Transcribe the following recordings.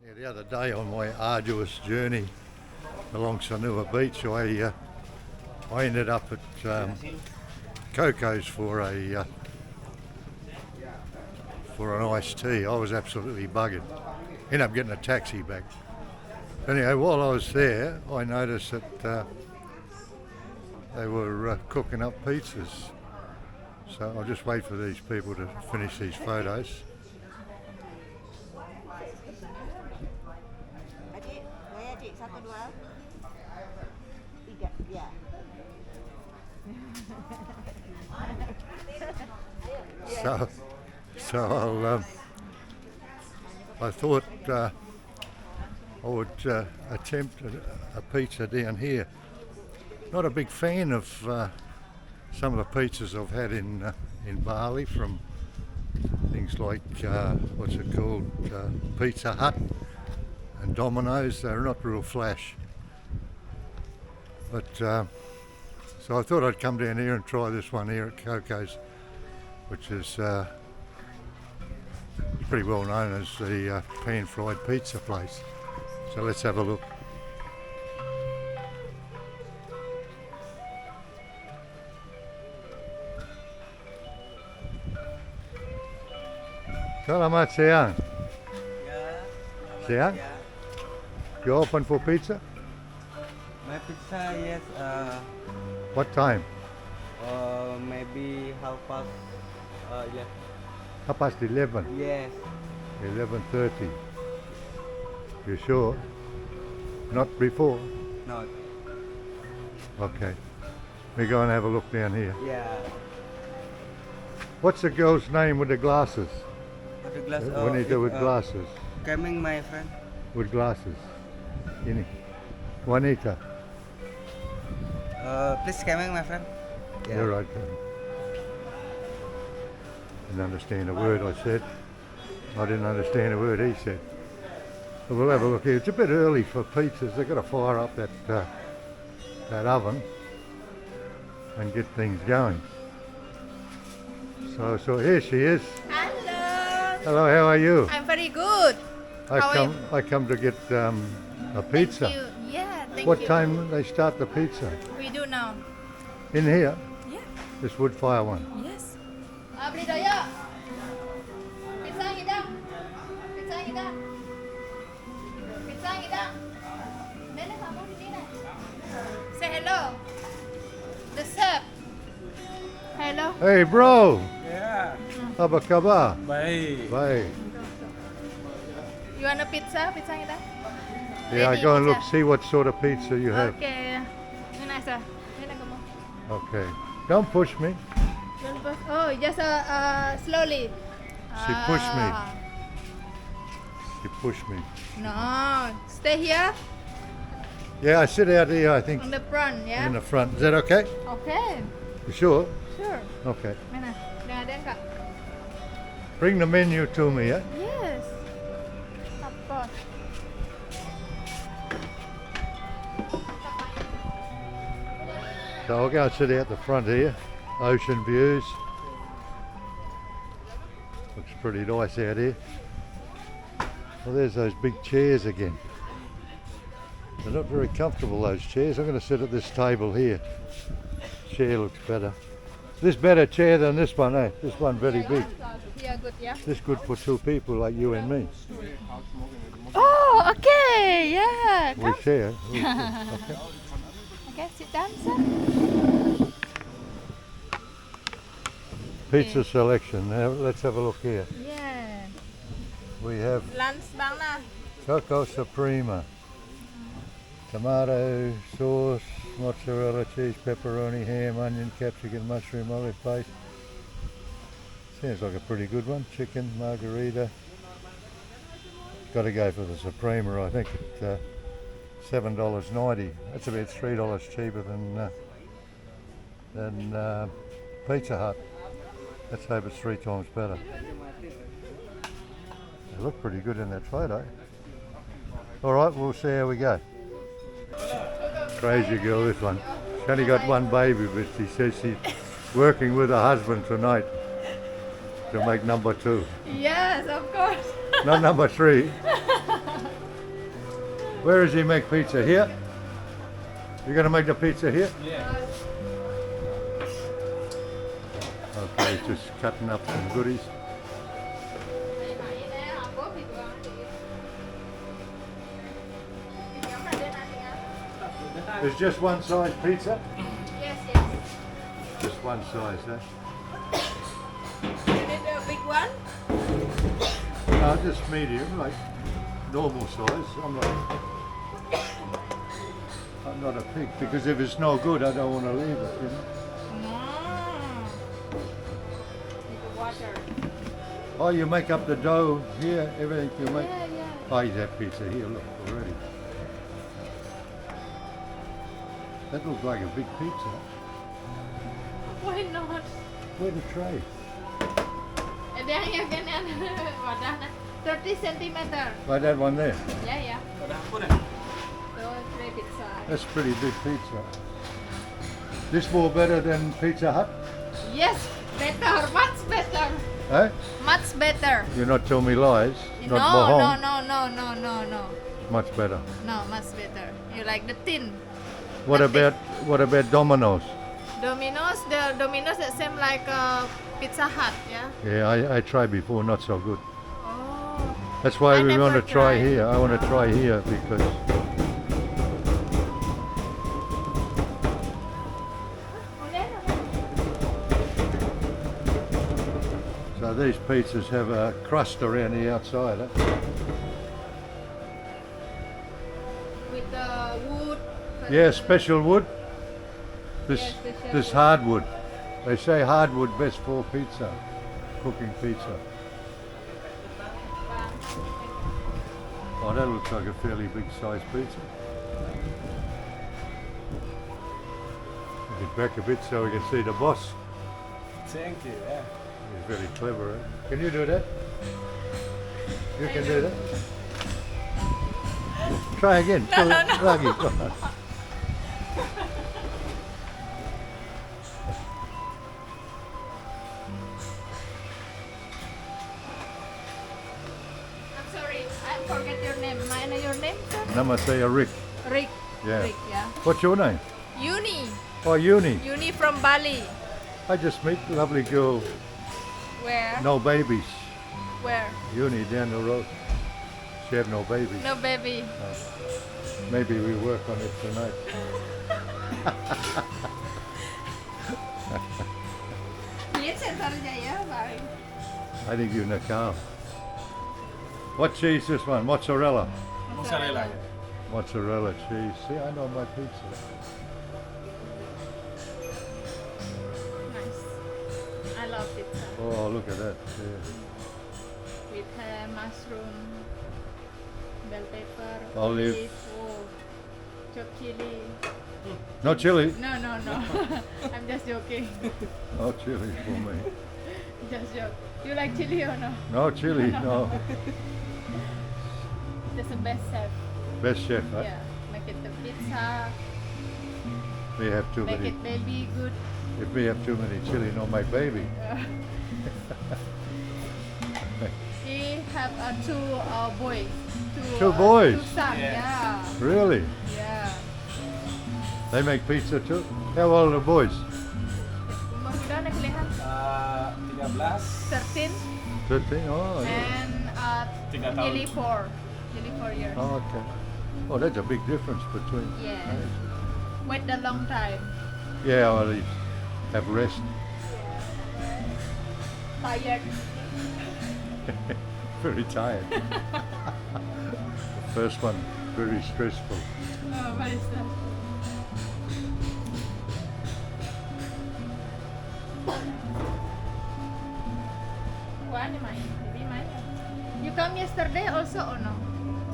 Yeah, the other day on my arduous journey along Sanur Beach, I ended up at Coco's for an iced tea. I was absolutely buggered. Ended up getting a taxi back. Anyway, while I was there, I noticed that they were cooking up pizzas. So I'll just wait for these people to finish these photos. So I thought I would attempt a pizza down here. Not a big fan of some of the pizzas I've had in Bali from things like what's it called, Pizza Hut and Dominos. They're not real flash. But so I thought I'd come down here and try this one here at Coco's, which is pretty well known as the pan-fried pizza place. So let's have a look. Selamat siang. Siang? You open for pizza? My pizza, yes. What time? Maybe half past. Yeah. 11:30. Yes. 11:30. You sure? Not before? No. Okay. We go and have a look down here. Yeah. What's the girl's name with the glasses? With the glass. When you do with glasses. Coming, my friend. With glasses. Ini. Juanita. Please coming, my friend. Yeah. You're right. Didn't understand a word I said. I didn't understand a word he said. But we'll have a look here. It's a bit early for pizzas. They've got to fire up that oven and get things going. So here she is. Hello. Hello, how are you? I'm very good. I come to get a pizza. Thank you. Yeah, thank What you. time they start the pizza? We do now. In here? Yeah. This wood fire one. Yes. Beli doyo. Pizza kita. Pizza kita. Pizza kita. Nene kamu di sini. Say hello. The chef. Hello. Hey bro, Yeah. apa kabar? Baik. Baik. You want a pizza? Pizza kita. Yeah, Ready, go and look, pizza? see what sort of pizza you have. Okay. Ini nice. Nene kamu. Okay. Don't push me. Don't push. Oh, just slowly. She pushed me. She pushed me. No, stay here Yeah, I sit out here, I think, on the front, yeah. in the front. Is that okay? Okay, You sure? sure. Okay. Mana? Udah ada enggak? Bring the menu to me, yeah? Yes. Of course. So I'll go and sit out the front here. Ocean views. Looks pretty nice out here. Well, there's those big chairs again. They're not very comfortable, those chairs. I'm going to sit at this table here. Chair looks better. This better chair than this one, eh? This one very big. Yeah, good, yeah. This good for two people like you and me. Oh, okay, yeah. We Come. share. Okay. Okay, sit down, sir. Pizza selection. Now let's have a look here. Yeah. We have Lunch bang lah. Coco Suprema, tomato sauce, mozzarella cheese, pepperoni, ham, onion, capsicum, mushroom, olive paste. Sounds like a pretty good one. Chicken, margarita. Got to go for the Suprema, I think, at $7.90. That's about $3 cheaper than Pizza Hut. Let's hope it's 3 times better. They look pretty good in that photo. All right, we'll see how we go. Crazy girl, this one. She's only got one baby, but she says she's working with her husband tonight to make number 2. Yes, of course. Not number 3. Where does he make pizza? Here? You're going to make the pizza here? Yeah. Okay, just cutting up some goodies. There's just one size pizza? Yes, yes. Just one size, eh? You need a big one? No, just medium, like normal size. I'm not a pig, because if it's no good, I don't want to leave it, you know. Need water. Oh, you make up the dough here, everything you make. Yeah, yeah. Oh, you have pizza here, look, already. That looks like a big pizza. Why not? Where the tray? Ada yang ganyan wadahnya 30 centimeter. Like that one there. Yeah, yeah. Udah aku dah. So tray pizza. That's pretty big pizza. This more better than Pizza Hut? Yes, better, much better, Eh? much better. You're not telling me lies. No, Not bohong. no. Much better. No, much better. You like the tin? What Nothing. about Domino's? Domino's, the Domino's the same like Pizza Hut, yeah. Yeah, I tried before, not so good. Oh. That's why I we want to never try tried. here. I want to try here because so these pizzas have a crust around the outside. Eh? With the wood. Yeah, special wood. This Yeah, special this wood. hardwood. They say hardwood best for pizza, cooking pizza. Oh, that looks like a fairly big size pizza. Get back a bit so we can see the boss. Thank you. Yeah. He's very clever. Eh? Can you do that? You can do that. Try again. No, no, no. Lagi, go on. I'm sorry, I forget your name. May I know your name, sir? Nama saya Rick. Rick. Yeah. Rick, yeah. What's your name? Uni. Oh, Uni. Uni from Bali. I just met a lovely girl. Where? No babies. Where? Uni down the road. She had no babies. No baby. Maybe we work on it tonight. Lihat sensornya ya, Bang. I think you nakal. What cheese this one? Mozzarella. Mozzarella. Ya. Mozzarella cheese. See, I know my pizza. Nice. I love pizza. Oh, look at that. Yeah. With mushroom, bell pepper, Olive. oh, chopped chili. No chili. No. I'm just joking. No chili for me. Just joke. You like chili or no? No chili. No. Just the best chef. Best chef. Huh? Yeah. Make it the pizza. We have too Make many. it baby good. If we have too many chili, no my baby. He have two boys. Two boys? Two sons. Yes. Yeah. Really? Yeah. They make pizza too? How old are the boys? Umur sudah nak lihat 13. 13 13? Oh, yeah. and 3 tahun. nearly 4. Nearly 4 years. Oh, okay. Oh, that's a big difference between. Yes. ages. Wait a long time. Yeah, well, they have rest. Tired. Very tired. The first one, very stressful. Oh, what is that? Why am I? Maybe mine. You come yesterday also or no?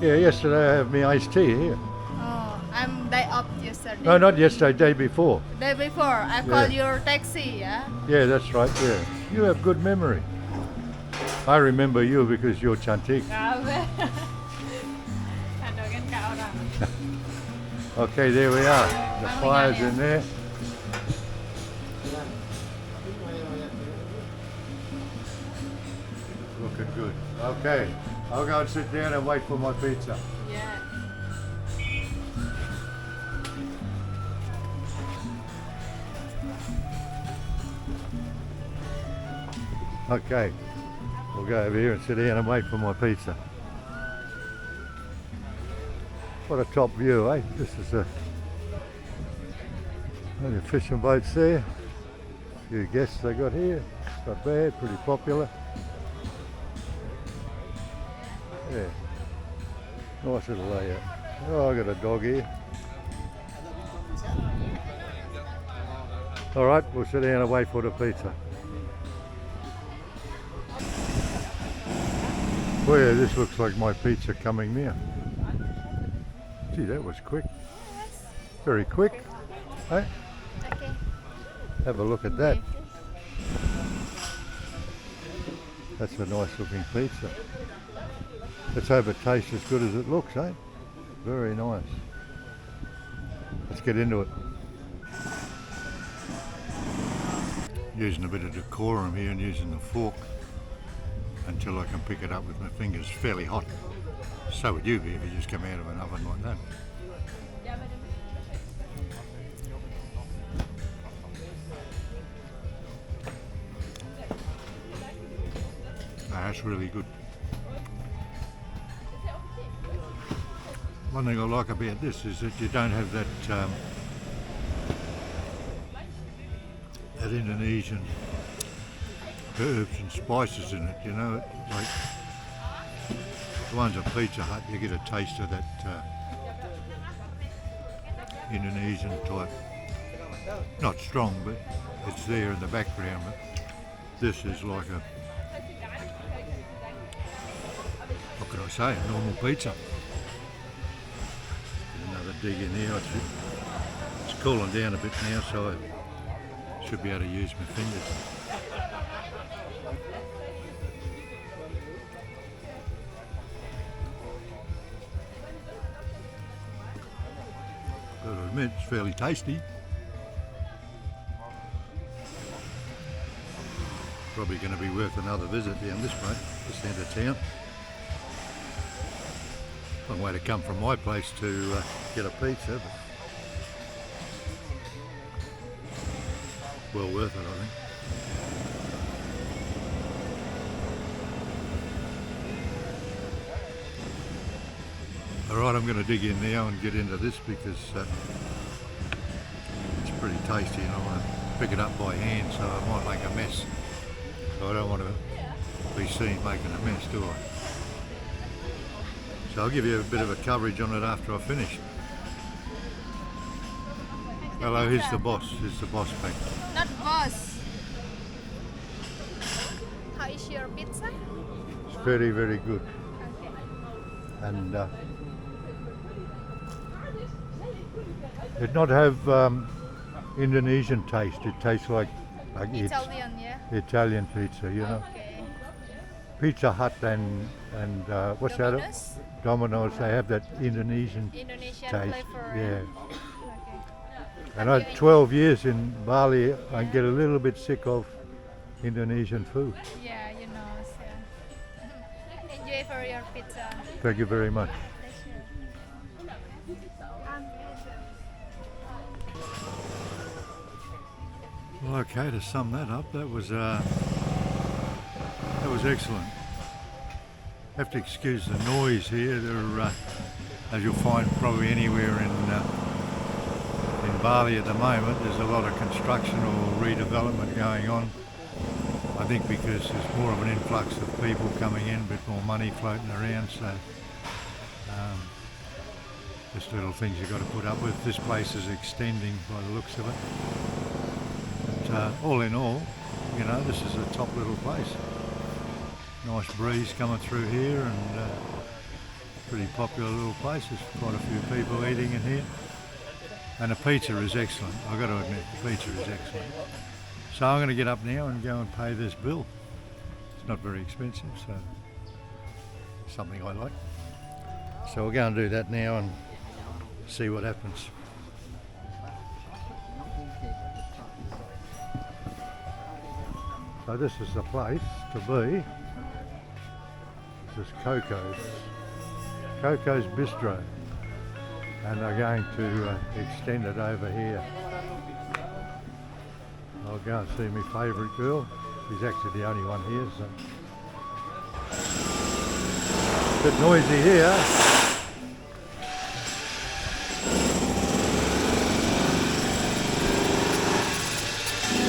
Yeah, yesterday I have my iced tea here. Oh, I'm day off yesterday. No, not yesterday, day before. Day before, I called your taxi, yeah? Yeah, that's right, yeah. You have good memory. I remember you because you're cantik. Kabe. Kadang kan orang. Okay, there we are. The Mami fire's Ganya. in there. Looking good. Okay, I'll go and sit down and wait for my pizza. Yeah. Okay, we'll go over here and sit down and wait for my pizza. What a top view, eh? This is the fishing boats there. A few guests they got here. Not bad, pretty popular. Yeah, nice little layout. Oh, I got a dog here. All right, we'll sit down and wait for the pizza. Well, yeah, this looks like my pizza coming near. Gee, that was quick. Very quick. Hey, Okay. have a look at that. That's a nice looking pizza. Let's hope it tastes as good as it looks, eh? Very nice. Let's get into it. Using a bit of decorum here and using the fork until I can pick it up with my fingers. Fairly hot. So would you be if you just come out of an oven like that. That's really good. One thing I like about this is that you don't have that that Indonesian herbs and spices in it, you know. Like the ones at Pizza Hut, you get a taste of that Indonesian type. Not strong, but it's there in the background. But this is like a, what can I say, a normal pizza. Another dig in here. It's cooling down a bit now, so I should be able to use my fingers. Gotta admit, it's fairly tasty. Probably going to be worth another visit down this way, this end of town. Long way to come from my place to get a pizza, but well worth it, I think. Alright, I'm going to dig in now and get into this because it's pretty tasty and I want to pick it up by hand, so I might make a mess. So I don't want to be seen making a mess, do I? So I'll give you a bit of a coverage on it after I finish. Hello, here's the boss. Here's the boss back. Not boss. How is your pizza? It's very, very good. Okay. And it not have Indonesian taste. It tastes like Italian, yeah? Italian pizza, you know. Okay. Pizza Hut and what's that? Domino's? Domino's. They have that Indonesian Indonesian taste. flavor. Yeah. Okay. And I had 12 years in Bali. I get a little bit sick of Indonesian food. Yeah, you know. So. Enjoy for your pizza. Thank you very much. Well, okay, to sum that up, that was excellent. Have to excuse the noise here. There, as you'll find probably anywhere in Bali at the moment, there's a lot of construction or redevelopment going on. I think because there's more of an influx of people coming in, a bit more money floating around, so just little things you've got to put up with. This place is extending by the looks of it. But all in all, you know, this is a top little place. Nice breeze coming through here and pretty popular little place. There's quite a few people eating in here. And the pizza is excellent. I've got to admit, the pizza is excellent. So I'm going to get up now and go and pay this bill. It's not very expensive, so something I like. So we'll go and do that now and see what happens. So this is the place to be. This is Coco's Bistro. And they're going to extend it over here. I'll go and see my favourite girl. He's actually the only one here, so. Bit noisy here.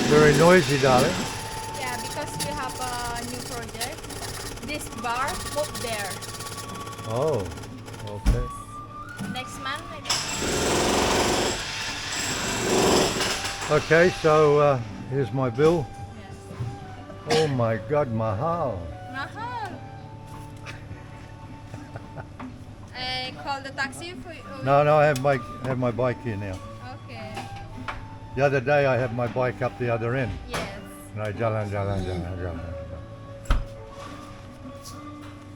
Very noisy, darling. Yeah, because we have a new project. This bar up there. Oh, okay. Next month, maybe. Okay, so here's my bill. Yes. Oh my God, mahal. Mahal. I call the taxi for you. No, I have my bike here now. Okay. The other day I had my bike up the other end. Yes. No, jalan.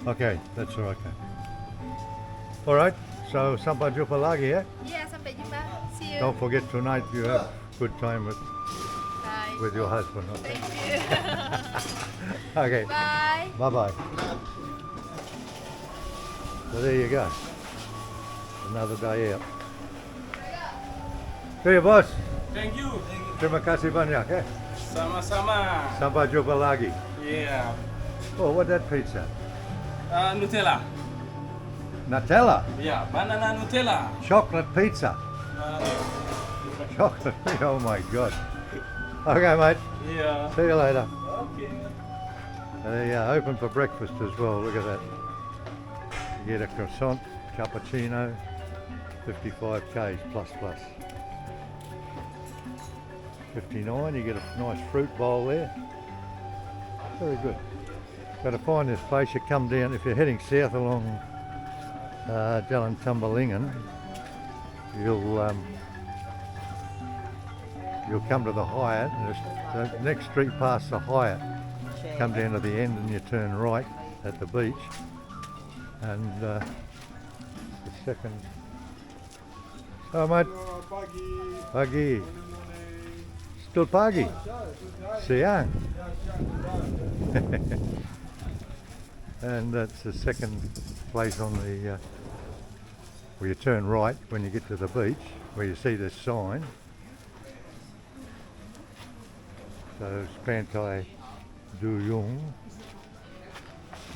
Okay, that's all okay. All right, so sampai jumpa lagi ya. Yeah, sampai jumpa. See you. Don't forget tonight you have good time Bye. with your husband. Okay. Thank you. Okay. Bye. Bye. So there you go. Another day out. See you, boss. Thank you. Terima kasih banyak. Eh? Sama-sama. Sampai jumpa lagi. Yeah. Oh, what that pizza? Nutella. Nutella. Yeah, banana Nutella. Chocolate pizza. Chocolate. Oh my God. Okay, mate. Yeah. See you later. Okay. Yeah, open for breakfast as well. Look at that. You get a croissant, cappuccino, 55 Ks plus. 59. You get a nice fruit bowl there. Very good. Got to find this place. You come down if you're heading south along Jalan Tumbalingen. You'll come to the Hyatt, and the next street past the Hyatt. Come down to the end and you turn right at the beach, and the second. Oh mate. Pagi. Still pagi. Siang. And that's the second place on the where you turn right when you get to the beach, where you see this sign. So it's Pantai Duyung,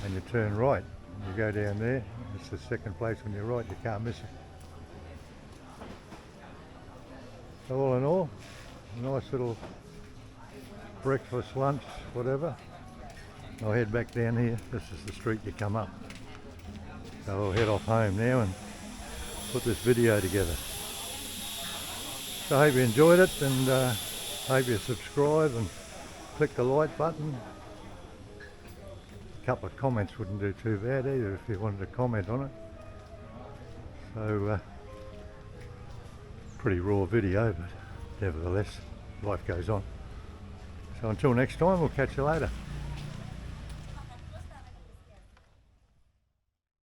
and you turn right. You go down there. It's the second place when you're right. You can't miss it. So all in all, nice little breakfast, lunch, whatever. I'll head back down here. This is the street you come up. So I'll head off home now and put this video together. So I hope you enjoyed it, and hope you subscribe and click the like button. A couple of comments wouldn't do too bad either if you wanted to comment on it. So pretty raw video, but nevertheless life goes on. So until next time, we'll catch you later.